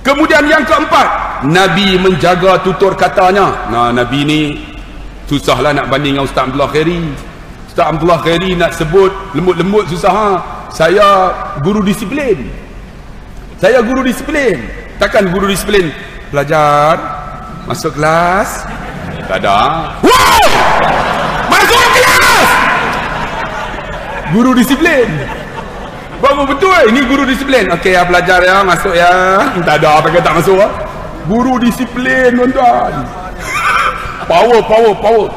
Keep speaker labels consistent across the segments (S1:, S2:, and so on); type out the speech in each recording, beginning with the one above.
S1: Kemudian yang keempat, Nabi menjaga tutur katanya. Nah, Nabi ni susahlah nak banding dengan Ustaz Abdullah Khairi. Ustaz Abdullah Khairi nak sebut lembut-lembut susah. Ha? Saya guru disiplin. Saya guru disiplin. Takkan guru disiplin belajar, masuk kelas, tak ada. Wow! Masuk kelas! Guru disiplin. Bagus betul ini guru disiplin. Okey ya, belajar ya, masuk ya. Tak ada apa kata tak masuk. Guru disiplin tuan-tuan. Power.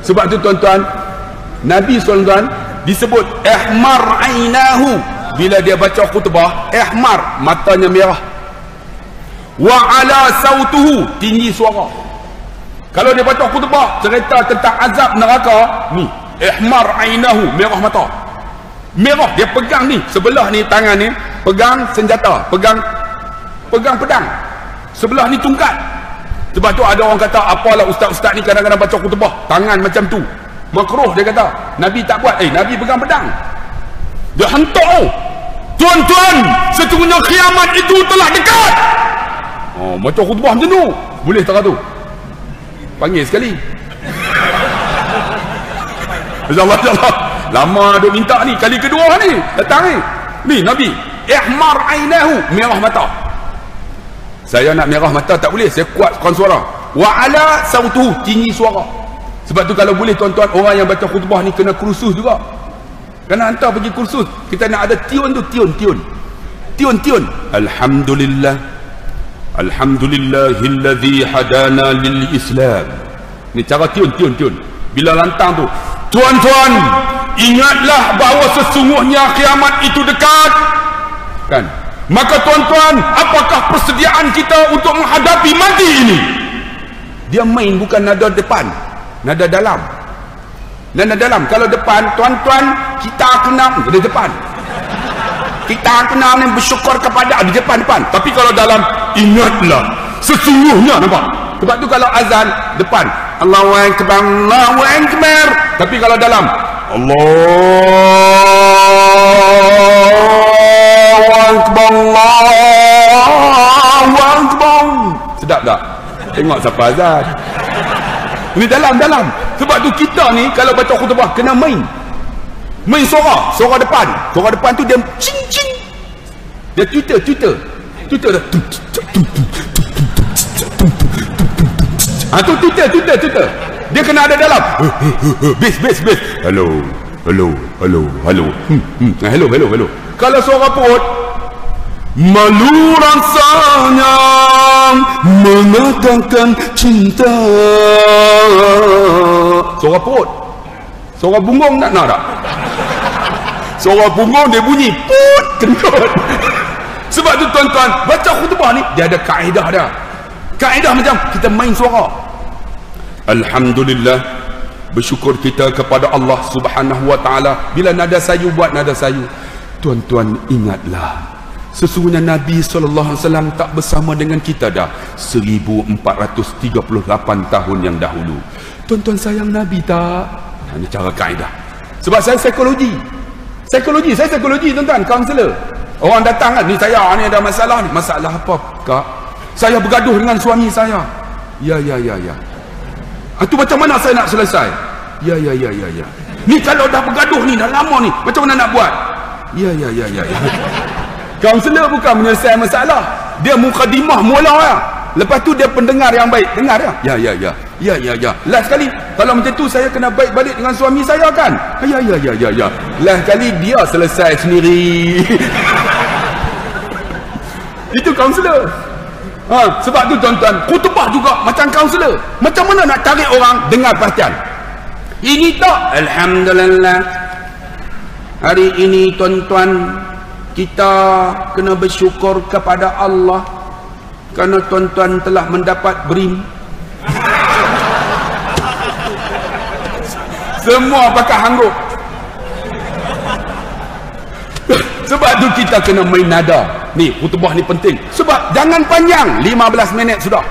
S1: Sebab tu tuan-tuan, Nabi SAW disebut ihmar ainahu. Bila dia baca khutbah, ihmar, matanya merah. Wa ala sautuhu, tinggi suara. Kalau dia baca khutbah cerita tentang azab neraka, ni ihmar ainahu, merah mata. Merah, dia pegang ni, sebelah ni tangan ni pegang senjata, pegang pedang, sebelah ni tungkat. Sebab tu ada orang kata, apalah ustaz-ustaz ni kadang-kadang baca khutbah tangan macam tu, makruh dia kata. Nabi tak buat. Nabi pegang pedang, dia hentak. Tuan-tuan, sesungguhnya kiamat itu telah dekat. Baca khutbah macam tu boleh tak tu? Panggil sekali. InsyaAllah. Lama duk minta ni, kali kedua ni datang ni. Ni Nabi ihmar ainahu, merah mata. Saya nak merah mata tak boleh, saya kuatkan suara. Wa ala sautuhu, tinggi suara. Sebab tu kalau boleh tuan-tuan, orang yang baca khutbah ni kena kursus juga. Kena hantar pergi kursus. Kita nak ada tiun tu, tiun. Alhamdulillah, alhamdulillahilladzi hadana lil Islam. Ni cara tiun. Bila lantang tu, tuan-tuan, ingatlah bahawa sesungguhnya kiamat itu dekat. Kan? Maka tuan-tuan, apakah persediaan kita untuk menghadapi mati ini? Dia main bukan nada depan, nada dalam. Nada dalam. Kalau depan, tuan-tuan, kita kena di depan. Kita kena bersyukur kepada di depan. Tapi kalau dalam, ingatlah sesungguhnya, nampak? Sebab tu kalau azan depan, Allahu Akbar, Allahu Akbar. Tapi kalau dalam, Allahu Akbar, Allahu Akbar. Sedap tak? Tengok siapa azan. Ini dalam. Sebab tu kita ni kalau baca khutbah kena main suara depan. Suara depan tu dia cing. Dia Twitter dah. Tu Twitter. Dia kena ada dalam. Bass. Hello. Hello. Kalau suara perut, malu rasanya mengatakan cinta. Suara perut. Suara bungung tak nak tak? Suara bungung dia bunyi put, kentut. Sebab tu tuan-tuan, baca khutbah ni dia ada kaedah dia. Kaedah macam kita main suara. Alhamdulillah, bersyukur kita kepada Allah Subhanahu wa taala. Bila nada sayu buat nada sayu. Tuan-tuan, ingatlah sesungguhnya Nabi SAW tak bersama dengan kita dah 1438 tahun yang dahulu. Tuan-tuan sayang Nabi tak? Ini cara kaedah. Sebab saya psikologi, tuan-tuan, kaunselor. Orang datang kan, ni saya ni ada masalah ni. Masalah apa, Kak? Saya bergaduh dengan suami saya. Ya. Itu macam mana saya nak selesai? Ya. Ni kalau dah bergaduh ni, dah lama ni, macam mana nak buat? Ya. Kaunselor bukan menyelesaikan masalah. Dia mukadimah mula ya. Lepas tu dia pendengar yang baik. Dengar ya? Ya. Last kali, kalau macam tu saya kena baik balik dengan suami saya kan? Ya. Last kali dia selesai sendiri. Itu kaunselor. Sebab tu tuan-tuan, khutbah juga macam kaunselor. Macam mana nak tarik orang dengar perhatian? Ini tak, alhamdulillah, hari ini tuan-tuan, kita kena bersyukur kepada Allah kerana tuan-tuan telah mendapat BRIM. Semua pakai hanggup. Sebab tu kita kena main nada. Ni khutbah ni penting. Sebab jangan panjang, 15 minit sudah.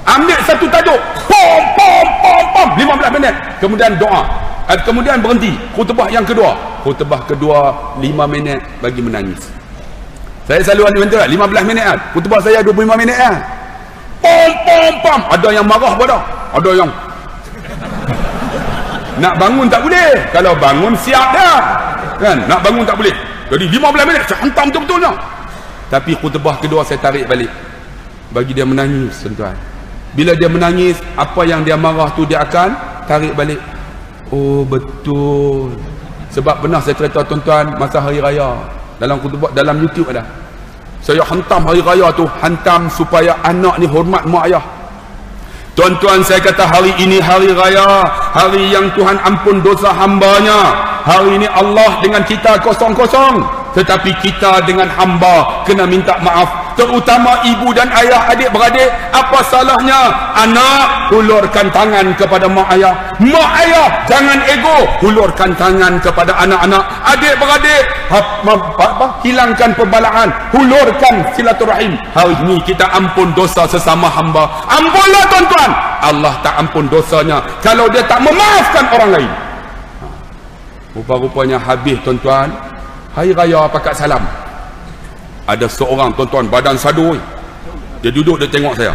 S1: Ambil satu tajuk, pom 15 minit. Kemudian doa. Kemudian berhenti. Khutbah yang kedua. Khutbah kedua 5 minit bagi menangis. Saya selalu ada mentera 15 minit kan. Khutbah saya 25 minit kan. Pom. Ada yang marah pada. Ada yang nak bangun tak boleh. Kalau bangun siap dah. Kan? Nak bangun tak boleh. Jadi 15 minit saya hantam betul-betulnya. Tapi khutbah kedua saya tarik balik. Bagi dia menangis, tuan-tuan. Bila dia menangis, apa yang dia marah tu dia akan tarik balik. Oh betul. Sebab benar saya cerita tuan-tuan masa hari raya. Dalam khutbah, dalam YouTube ada. Saya hantam hari raya tu, hantam supaya anak ni hormat mak ayah. Tuan-tuan, saya kata hari ini hari raya, hari yang Tuhan ampun dosa hambanya. Hari ini Allah dengan kita kosong-kosong, tetapi kita dengan hamba kena minta maaf. Terutama ibu dan ayah, adik-beradik. Apa salahnya anak hulurkan tangan kepada mak ayah? Mak ayah jangan ego, hulurkan tangan kepada anak-anak. Adik-beradik hilangkan perbalaan, hulurkan silaturahim. Hari ini kita ampun dosa sesama hamba. Ampunlah tuan-tuan. Allah tak ampun dosanya kalau dia tak memaafkan orang lain. Rupa-rupanya habis tuan-tuan hari raya pakat salam. Ada seorang tuan-tuan badan sadu, dia duduk, dia tengok saya.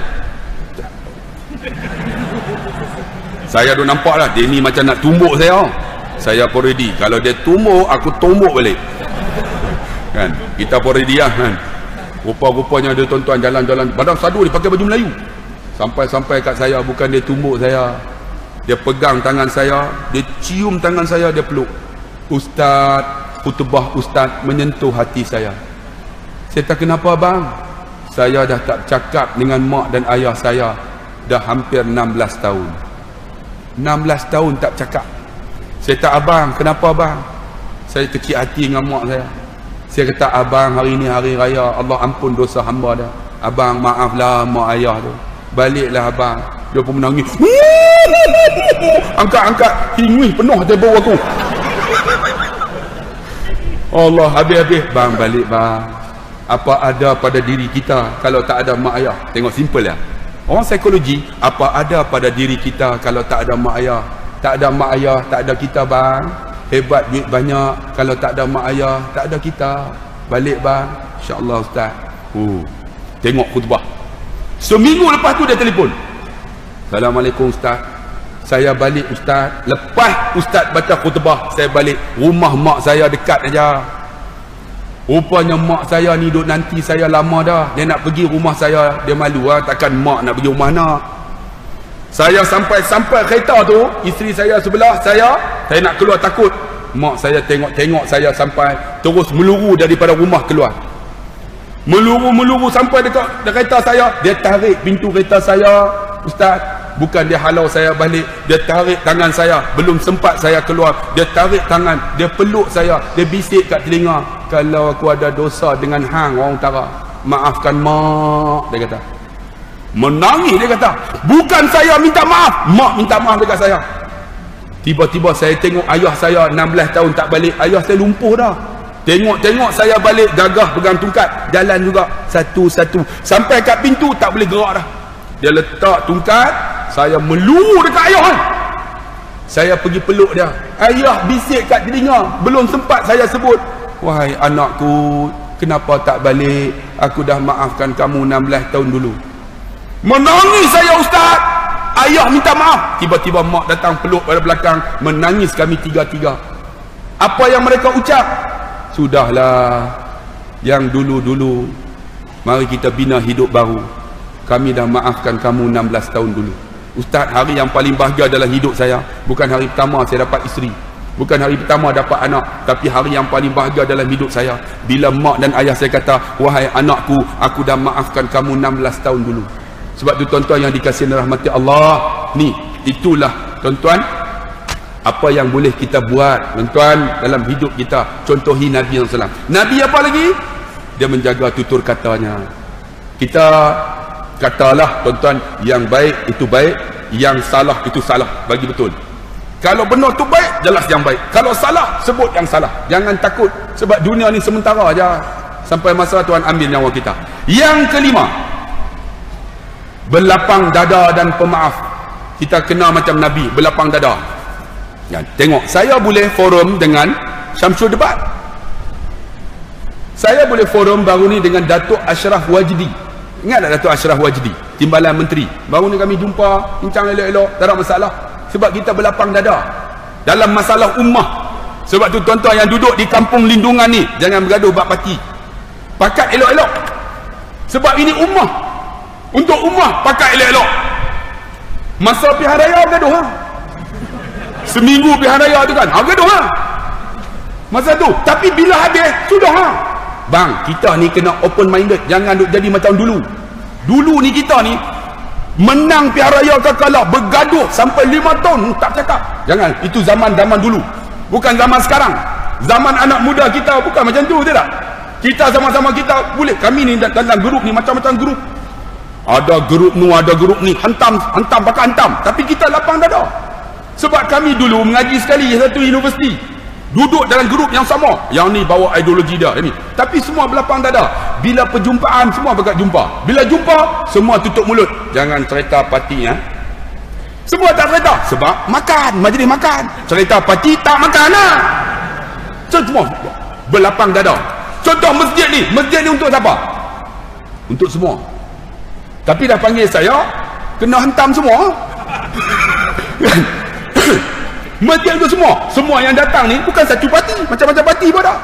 S1: Saya dah nampak lah dia ni macam nak tumbuk saya. Saya pun ready. Kalau dia tumbuk, aku tumbuk balik. Kan? Kita pun ready lah kan. Rupa-rupanya dia tuan-tuan jalan-jalan badan sadu, dia pakai baju Melayu. Sampai-sampai kat saya, bukan dia tumbuk saya, dia pegang tangan saya, dia cium tangan saya, dia peluk. Ustaz, khutbah Ustaz menyentuh hati saya. Saya tak kenapa bang. Saya dah tak cakap dengan mak dan ayah saya dah hampir 16 tahun. 16 tahun tak cakap. Saya tak, abang kenapa bang? Saya kecil hati dengan mak saya. Saya kata, abang hari ni hari raya, Allah ampun dosa hamba dah. Abang maaflah mak ayah tu. Baliklah abang. Dia pun menangis. Angkat-angkat hingwih penuh tebau aku. Allah, habis-habis. Bang balik bang. Apa ada pada diri kita kalau tak ada mak ayah? Tengok simple ya. Orang psikologi, apa ada pada diri kita kalau tak ada mak ayah? Tak ada mak ayah, tak ada kita bang. Hebat duit banyak, kalau tak ada mak ayah, tak ada kita. Balik bang. InsyaAllah Ustaz. Tengok khutbah. Seminggu lepas tu dia telefon. Assalamualaikum Ustaz. Saya balik Ustaz. Lepas Ustaz baca khutbah, saya balik. Rumah mak saya dekat aja. Rupanya mak saya ni duk nanti saya lama dah. Dia nak pergi rumah saya, dia malu lah. Takkan mak nak pergi rumah anak. Saya sampai kereta tu, isteri saya sebelah saya nak keluar takut. Mak saya tengok saya sampai, terus meluru daripada rumah keluar. Meluru sampai dekat kereta saya. Dia tarik pintu kereta saya. Ustaz, bukan dia halau saya balik, dia tarik tangan saya. Belum sempat saya keluar, dia tarik tangan, dia peluk saya, dia bisik kat telinga, kalau aku ada dosa dengan hang orang utara, maafkan mak. Dia kata, menangis. Dia kata, bukan saya minta maaf, mak minta maaf dekat saya. Tiba-tiba saya tengok ayah saya 16 tahun tak balik. Ayah saya lumpuh dah. Tengok saya balik, gagah pegang tungkat, jalan juga satu-satu sampai kat pintu, tak boleh gerak dah. Dia letak tungkat, saya meluru dekat ayah. Saya pergi peluk dia. Ayah bisik kat telinga, belum sempat saya sebut, wahai anakku, kenapa tak balik? Aku dah maafkan kamu 16 tahun dulu. Menangis saya Ustaz. Ayah minta maaf. Tiba-tiba mak datang peluk pada belakang, menangis kami tiga-tiga. Apa yang mereka ucap? Sudahlah, yang dulu-dulu, mari kita bina hidup baru. Kami dah maafkan kamu 16 tahun dulu. Ustaz, hari yang paling bahagia dalam hidup saya, bukan hari pertama saya dapat isteri, bukan hari pertama dapat anak, tapi hari yang paling bahagia dalam hidup saya, bila mak dan ayah saya kata, wahai anakku, aku dah maafkan kamu 16 tahun dulu. Sebab tu tuan-tuan yang dikasihi rahmati Allah, ni, itulah tuan-tuan, apa yang boleh kita buat tuan-tuan dalam hidup kita. Contohi Nabi SAW. Nabi apa lagi? Dia menjaga tutur katanya. Kita katalah tuan-tuan, yang baik itu baik, yang salah itu salah, bagi betul. Kalau benar tu baik, jelas yang baik. Kalau salah, sebut yang salah. Jangan takut, sebab dunia ni sementara aja, sampai masa Tuhan ambil nyawa kita. Yang kelima, berlapang dada dan pemaaf. Kita kena macam Nabi, berlapang dada. Ya, tengok, saya boleh forum dengan Syamsul Debat. Saya boleh forum baru ni dengan Datuk Ashraf Wajdi. Ingat tak Datuk Ashraf Wajdi, Timbalan Menteri? Baru ni kami jumpa, bincang elok-elok, tak ada masalah. Sebab kita berlapang dada dalam masalah ummah. Sebab tu tuan-tuan yang duduk di kampung lindungan ni, jangan bergaduh bab parti. Pakat elok-elok. Sebab ini ummah. Untuk ummah pakat elok-elok. Masa pilihan raya bergaduh ha? Seminggu pilihan raya tu kan, bergaduh ha? Masa tu. Tapi bila habis, sudah ha? Bang, kita ni kena open minded. Jangan duk jadi macam dulu. Dulu ni kita ni menang pilihan raya ke kalah, bergaduh sampai 5 tahun tak cakap. Jangan, itu zaman dulu. Bukan zaman sekarang. Zaman anak muda kita bukan macam tu, betul tak? Kita sama-sama kita boleh. Kami ni dalam grup ni macam-macam grup. Ada grup nu, ada grup ni, hantam pakai hantam. Tapi kita lapang dada. Sebab kami dulu mengaji sekali satu universiti. Duduk dalam grup yang sama. Yang ni bawa ideologi dia ni. Tapi semua berlapang dada. Bila perjumpaan semua berkat jumpa. Bila jumpa semua tutup mulut. Jangan cerita parti ya. Semua tak cerita sebab makan, majlis makan. Cerita parti tak makan lah. Semua berlapang dada. Contoh masjid ni untuk siapa? Untuk semua. Tapi dah panggil saya, kena hantam semua. Masjid itu semua yang datang ni bukan satu parti, macam-macam parti pun ada.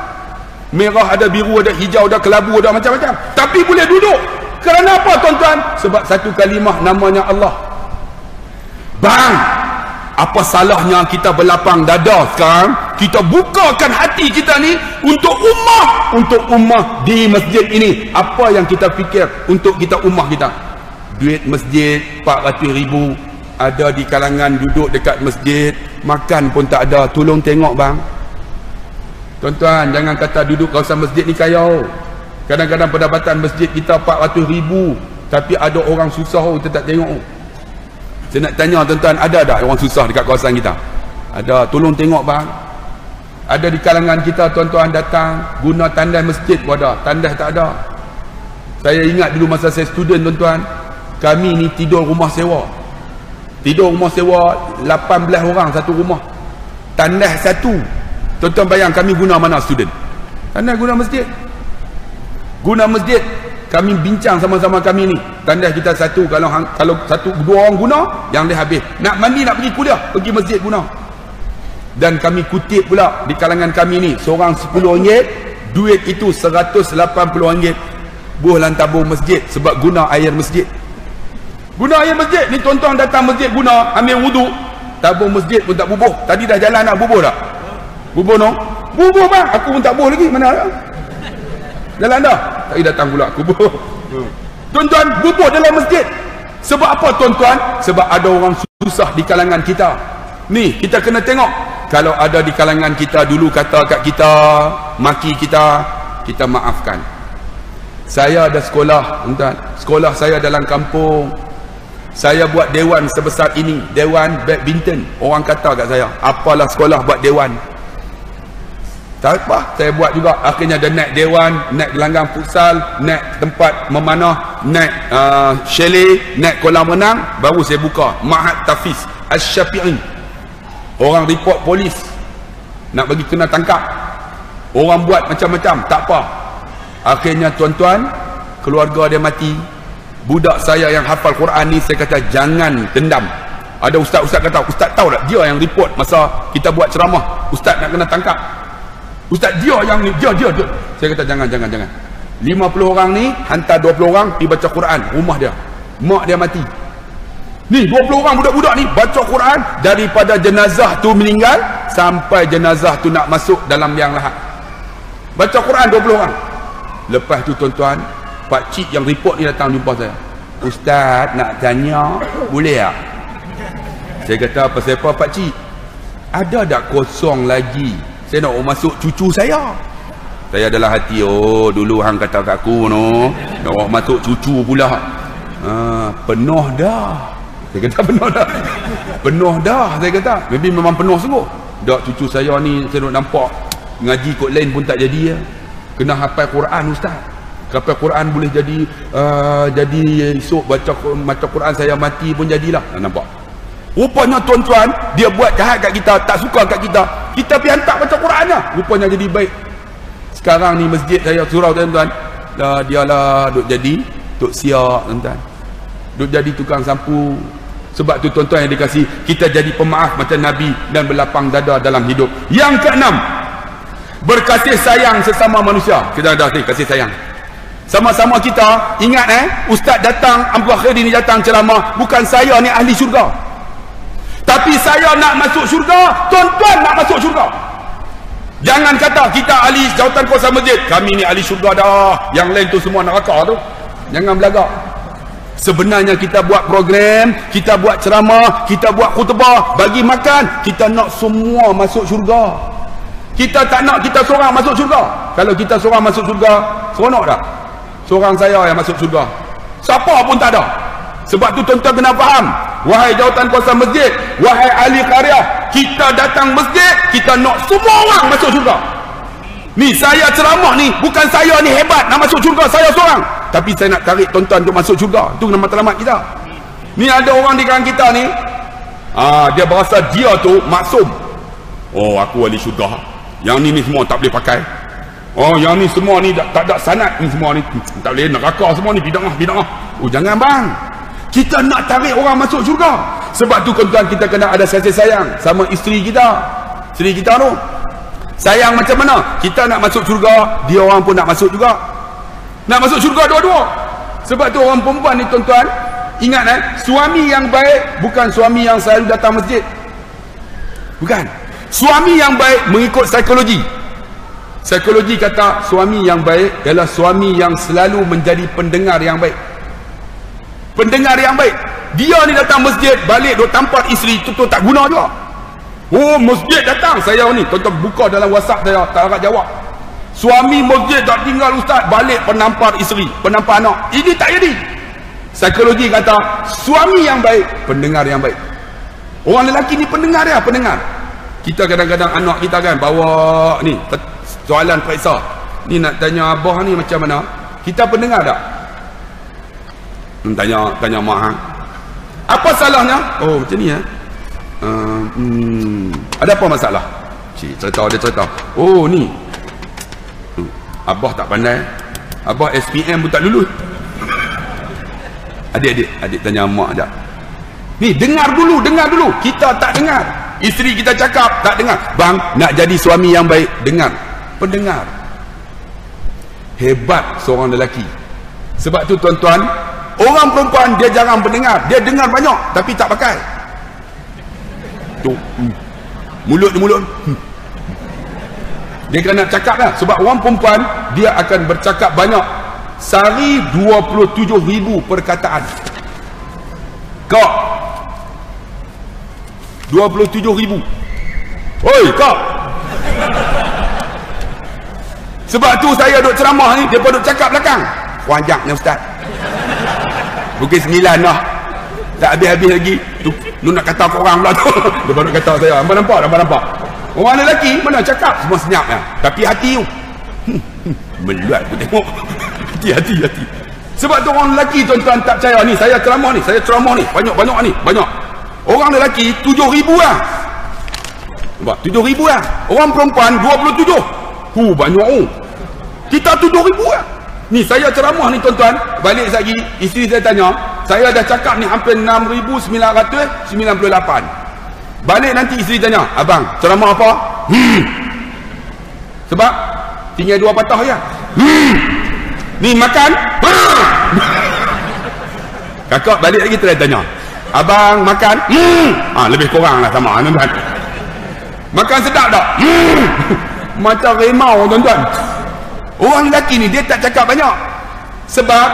S1: Merah ada, biru ada, hijau ada, kelabu ada, macam-macam. Tapi boleh duduk. Kerana apa tuan-tuan? Sebab satu kalimah namanya Allah. Bang, apa salahnya kita berlapang dada sekarang? Kita bukakan hati kita ni untuk ummah di masjid ini. Apa yang kita fikir untuk kita ummah kita? Duit masjid 400,000 ada di kalangan duduk dekat masjid, makan pun tak ada. Tolong tengok bang. Tuan-tuan, jangan kata duduk kawasan masjid ni kaya. Kadang-kadang pendapatan masjid kita 400,000, tapi ada orang susah kita tak tengok. Saya nak tanya tuan-tuan, ada tak orang susah dekat kawasan kita? Ada. Tolong tengok bang. Ada di kalangan kita tuan-tuan datang guna tandas masjid pun ada, tandas tak ada. Saya ingat dulu masa saya student tuan-tuan, kami ni tidur rumah sewa. 18 orang satu rumah. Tandas satu. Tuan-tuan bayang kami guna mana student? Tandas guna masjid. Guna masjid. Kami bincang sama-sama kami ni. Tandas kita satu. Kalau dua orang guna, yang dia habis. Nak mandi, nak pergi kuliah, pergi masjid guna. Dan kami kutip pula di kalangan kami ni, seorang RM10, duit itu RM180. Buhlan tabung masjid sebab guna air masjid. Guna air masjid ni, tuan-tuan datang masjid guna, ambil wuduk, tabung masjid pun tak bubuh. Tadi dah jalan nak bubuh tak? Bubuh no? Bubuh bang, aku pun tak bubuh lagi. Mana ada? Jalan dah. Tadi datang pula aku bubuh. Tuan-tuan, bubuh dalam masjid. Sebab apa tuan-tuan? Sebab ada orang susah di kalangan kita. Ni, kita kena tengok. Kalau ada di kalangan kita dulu kata kat kita, maki kita, kita maafkan. Saya ada sekolah, tuan-tuan. Sekolah saya dalam kampung. Saya buat dewan sebesar ini, dewan badminton. Orang kata kat saya, apalah sekolah buat dewan? Tak apa, saya buat juga. Akhirnya ada naik dewan, naik gelanggang futsal, naik tempat memanah, naik chalet, naik kolam renang. Baru saya buka Ma'had Tafiz Asy-Syafi'i. Orang report polis, nak bagi kena tangkap. Orang buat macam-macam, tak apa. Akhirnya tuan-tuan, keluarga dia mati. Budak saya yang hafal Quran ni, saya kata jangan dendam. Ada ustaz-ustaz kata, ustaz tahu tak dia yang report masa kita buat ceramah, ustaz nak kena tangkap. Ustaz dia yang ni, dia. Saya kata jangan. 50 orang ni hantar 20 orang pergi baca Quran rumah dia. Mak dia mati. Ni 20 orang budak-budak ni baca Quran daripada jenazah tu meninggal sampai jenazah tu nak masuk dalam liang lahat. Baca Quran 20 orang. Lepas tu tuan-tuan, pak cik yang report ni datang jumpa saya. Ustaz nak tanya, boleh tak? Saya kata apa siapa pak cik? Ada tak kosong lagi? Saya nak masuk cucu saya. Saya adalah hati, oh dulu hang kata kat aku no, nak masuk cucu pula. Penuh dah. Saya kata penuh dah. Penuh dah saya kata. Maybe memang penuh sungguh. Dak cucu saya ni saya nak nampak ngaji kot lain pun tak jadi ya. Kena hafal Quran ustaz. Hafal Quran boleh jadi esok baca Quran saya mati pun jadilah. Nampak? Rupanya tuan-tuan, dia buat jahat kat kita, tak suka kat kita. Kita pergi hantar baca Qurannya. Rupanya jadi baik. Sekarang ni masjid saya surau tuan-tuan, dialah duk jadi tok siak tuan-tuan, duk jadi tukang sapu. Sebab tu tuan-tuan yang dikasih, kita jadi pemaaf macam Nabi dan berlapang dada dalam hidup. Yang keenam, berkasih sayang sesama manusia. Kita dah kasih sayang sama-sama kita. Ingat ustaz datang, Abdul Khairi ni datang ceramah, bukan saya ni ahli syurga, tapi saya nak masuk syurga, tuan-tuan nak masuk syurga. Jangan kata kita ahli jawatan kuasa masjid, kami ni ahli syurga dah, yang lain tu semua neraka tu. Jangan belagak. Sebenarnya kita buat program, kita buat ceramah, kita buat khutbah, bagi makan, kita nak semua masuk syurga. Kita tak nak kita seorang masuk syurga. Kalau kita seorang masuk syurga, seronok tak? Seorang saya yang masuk syurga, siapa pun tak ada. Sebab tu tuan-tuan kena faham, wahai jawatan kuasa masjid, wahai ahli qaryah, kita datang masjid, kita nak semua orang masuk syurga. Ni saya ceramah ni, bukan saya ni hebat nak masuk syurga, saya seorang, tapi saya nak tarik tuan-tuan untuk masuk syurga. Itu nama matlamat kita. Ni ada orang di kalangan kita ni, dia berasa dia tu maksum. Oh, aku ahli syurga, yang ni semua tak boleh pakai. Oh, yang ni semua ni tak ada sanad, ni semua ni tak boleh, neraka semua ni, bid'ah. Oh, jangan bang, kita nak tarik orang masuk syurga. Sebab tu tuan-tuan, kita kena ada kasih sayang sama isteri kita. Isteri kita tu sayang macam mana? Kita nak masuk syurga, dia orang pun nak masuk juga. Nak masuk syurga dua-dua. Sebab tu orang perempuan ni tuan-tuan, ingat suami yang baik bukan suami yang selalu datang masjid. Bukan. Suami yang baik mengikut psikologi. Psikologi kata suami yang baik ialah suami yang selalu menjadi pendengar yang baik. Pendengar yang baik. Dia ni datang masjid, balik duk tampak isteri, tu tak guna juga. Oh, masjid datang, saya ni tuan-tuan buka dalam WhatsApp saya, tak harap jawab. Suami masjid tak tinggal ustaz, balik penampar isteri, penampar anak. Ini tak jadi. Psikologi kata suami yang baik, pendengar yang baik. Orang lelaki ni pendengar ya, pendengar. Kita kadang-kadang anak kita kan bawa ni soalan periksa, ni nak tanya abah ni macam mana, kita pendengar tak? Tanya mak, apa salahnya? Oh macam ni ada apa masalah? Dia cerita. Oh ni abah tak pandai, abah SPM pun tak lulus. Adik tanya mak sekejap. Ni dengar dulu. Kita tak dengar. Isteri kita cakap tak dengar. Bang, nak jadi suami yang baik, dengar. Pendengar. Hebat seorang lelaki. Sebab tu tuan-tuan, orang perempuan dia jarang pendengar, dia dengar banyak tapi tak pakai. Tu mulut. Dia kena cakap lah. Sebab orang perempuan dia akan bercakap banyak. Sehari 27,000 perkataan. Kak 27,000. Oi kak. Sebab tu saya duk ceramah ni, dia pun duk cakap belakang. Panjangnya ustaz. Pukul 9 dah. Tak habis-habis lagi. Tu nak kata korang pula tu. Dia baru kata saya. Abang nampak? Orang lelaki mana cakap semua senyap ya. Tapi hati tu meluat aku tengok. Hati. Sebab tu orang lelaki tuan-tuan tak percaya ni. Saya ceramah ni. Banyak. Orang lelaki 7,000 lah. Nampak? 7,000 lah. Orang perempuan 27. Banyak kita 7,000 lah. Ni saya ceramah ni tuan-tuan, balik lagi isteri saya tanya, saya dah cakap ni hampir 6,998. Balik nanti isteri tanya, abang ceramah apa? Sebab tinggal 2 patah je. Ni makan. Kakak balik lagi terus tanya, abang makan? Lebih kurang lah sama tuan-tuan. Makan sedap tak? Macam remau tuan-tuan. Orang lelaki ni dia tak cakap banyak sebab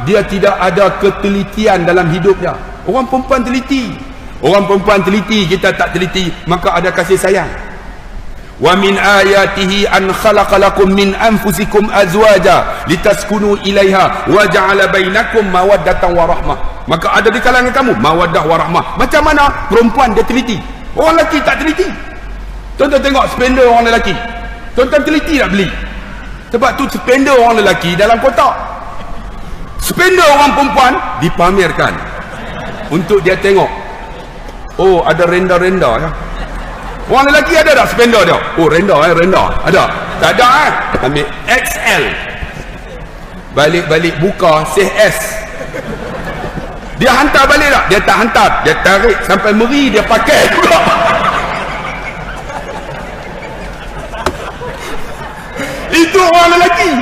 S1: dia tidak ada ketelitian dalam hidupnya. Orang perempuan teliti. Kita tak teliti, maka ada kasih sayang. Wa min ayatihi an khalaqa lakum min anfusikum azwaja litaskunu ilaiha wa ja'ala bainakum mawaddatan wa rahmah. Maka ada di kalangan kamu mawaddah wa rahmah. Macam mana perempuan dia teliti, orang lelaki tak teliti. Tuan-tuan tengok spender orang lelaki, tuan-tuan teliti tak beli. Sebab tu spender orang lelaki dalam kotak, spender orang perempuan dipamerkan untuk dia tengok. Oh ada renda-renda ya. Orang lelaki ada tak spender dia? Oh renda ada. Tak ada ambil XL. Balik-balik buka CS. Dia hantar balik tak? Dia tak hantar. Dia tarik sampai meri, dia pakai pula. Itu orang lelaki.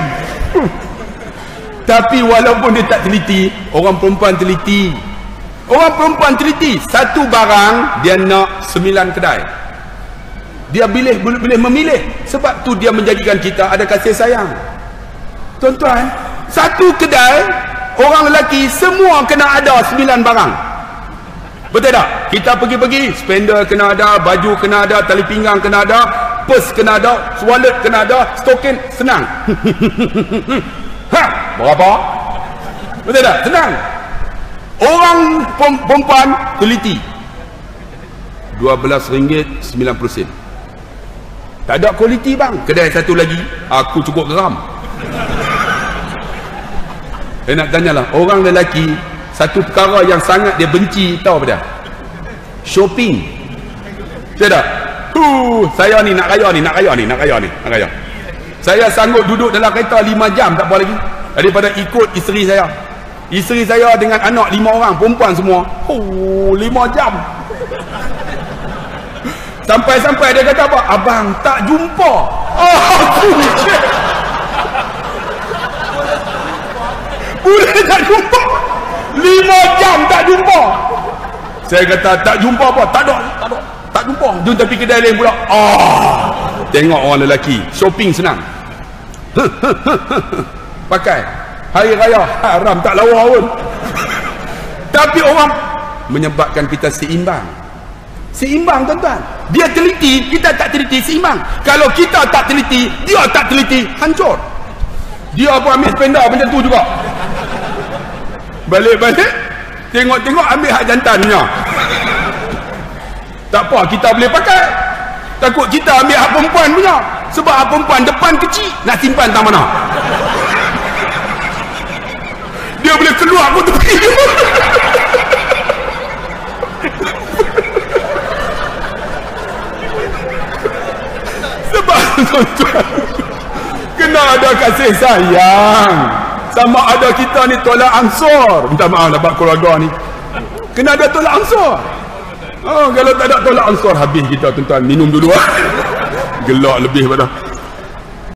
S1: Tapi walaupun dia tak teliti, orang perempuan teliti. Orang perempuan teliti. Satu barang dia nak 9 kedai. Dia boleh memilih. Sebab tu dia menjadikan kita ada kasih sayang. Tuan-tuan, satu kedai orang lelaki semua kena ada 9 barang. Betul tak? Kita pergi-pergi, spender kena ada, baju kena ada, tali pinggang kena ada, purse kena ada, wallet kena ada, stokin senang. Berapa? Betul tak? Senang. Orang perempuan teliti. RM12.90. Tak ada kualiti bang. Kedai satu lagi, aku cukup geram. Nak tanyalah, orang lelaki satu perkara yang sangat dia benci, tahu apa dia? Shopping. Tidak? Saya ni nak raya. Saya sanggup duduk dalam kereta 5 jam tak apa lagi daripada ikut isteri saya. Isteri saya dengan anak 5 orang, perempuan semua. 5 jam. Sampai-sampai dia kata apa? Abang tak jumpa. Boleh tak jumpa? 5 jam tak jumpa. Saya kata tak jumpa apa? Tak jumpa. Jom tapi kedai lain pula. Tengok orang lelaki shopping senang. Pakai hari raya haram tak lawa pun. Tapi orang menyebabkan kita seimbang. Seimbang tuan-tuan. Dia teliti, kita tak teliti, seimbang. Kalau kita tak teliti, dia tak teliti, hancur. Dia apa ambil spender macam tu juga. Balik-balik tengok-tengok ambil hak jantannya. Tak apa, kita boleh pakai. Takut kita ambil hak perempuan punya. Sebab hak perempuan depan kecil, nak simpan tak mana. Dia boleh keluar pun tepi. Sebab tuan-tuan, kena ada kasih sayang. Sama ada kita ni tolak ansur. Minta maaf lah bab keluarga ni. Kena ada tolak ansur. Kalau tak ada tolak ansur, habis kita tuan-tuan. Minum dulu. Gelak lebih pada.